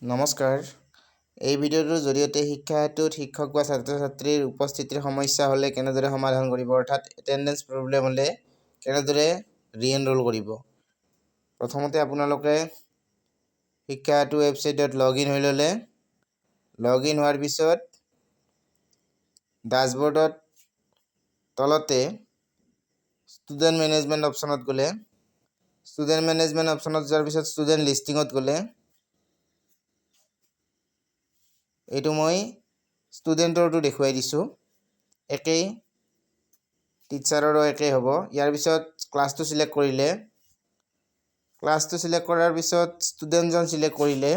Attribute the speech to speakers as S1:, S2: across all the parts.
S1: নমস্কাৰ এই ভিডিঅ'টোৰ জৰিয়তে শিক্ষা হেতুত শিক্ষক বা ছাত্ৰ ছাত্ৰীৰ উপস্থিতিৰ সমস্যা হ'লে কেনেদৰে সমাধান কৰিব অৰ্থাৎ এটেন্ডেন্স প্ৰব্লেম হ'লে কেনেদৰে ৰি-এনৰোল কৰিব। প্ৰথমতে আপোনালোকে শিক্ষা হেতু ৱেবছাইটত লগইন হৈ ল'লে লগইন হোৱাৰ পিছত ড্যাশবৰ্ডত তলতে ষ্টুডেণ্ট মেনেজমেণ্ট অপশ্যনত গ'লে ষ্টুডেণ্ট মেনেজমেণ্ট অপশ্যনত যোৱাৰ পিছত ষ্টুডেণ্ট লিষ্টিঙত গ'লে এইটো মই ষ্টুডেণ্টৰটো দেখুৱাই দিছোঁ একেই টিচাৰৰো একেই হ'ব। ইয়াৰ পিছত ক্লাছটো সিলেক্ট কৰিলে ক্লাছটো সিলেক্ট কৰাৰ পিছত ষ্টুডেণ্টজন সিলেক্ট কৰিলে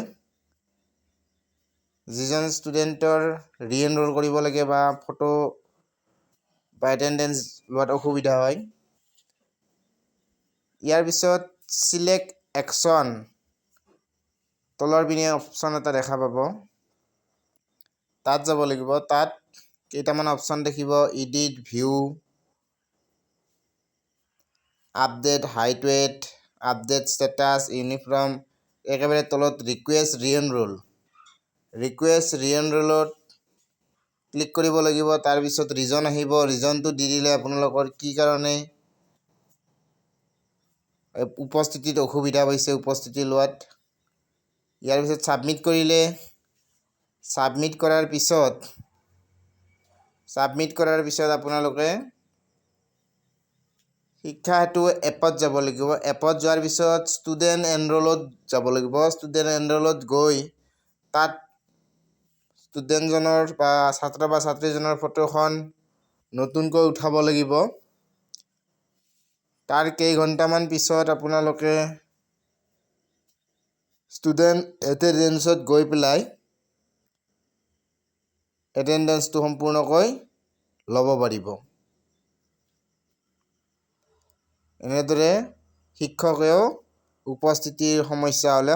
S1: যিজন ষ্টুডেণ্টৰ ৰি-এনৰোল কৰিব লাগে বা ফটো বা এটেন্ডেন্স লোৱাত অসুবিধা হয়। ইয়াৰ পিছত সিলেক্ট একশ্যন তলৰ পিনে অপশ্যন এটা দেখা পাব, তাত যাব লাগিব। তাত কেইটামান অপশ্যন দেখিব, edit, view, update height weight, update status, uniform, একেবাৰে তলত ৰিকুৱেষ্ট ৰি-এনৰোলত ক্লিক কৰিব লাগিব। তাৰপিছত ৰিজন আহিব, ৰিজনটো দি দিলে আপোনালোকৰ কি কাৰণে উপস্থিতিত অসুবিধা পাইছে উপস্থিতি লোৱাত। ইয়াৰ পিছত ছাবমিট কৰিলে ছাবমিট কৰাৰ পিছত আপোনালোকে শিক্ষা হেতু এপত যাব লাগিব। এপত যোৱাৰ পিছত ষ্টুডেণ্ট এনৰোলত যাব লাগিব। ষ্টুডেণ্ট এনৰোলত গৈ তাত ষ্টুডেণ্টজনৰ বা ছাত্ৰ বা ছাত্ৰীজনৰ ফটোখন নতুনকৈ উঠাব লাগিব। তাৰ কেইঘণ্টামান পিছত আপোনালোকে ষ্টুডেণ্ট এটেণ্ডেন্সত গৈ পেলাই এটেণ্ডেন্সটো সম্পূৰ্ণকৈ ল'ব পাৰিব। এনেদৰে শিক্ষকেও উপস্থিতিৰ সমস্যা হ'লে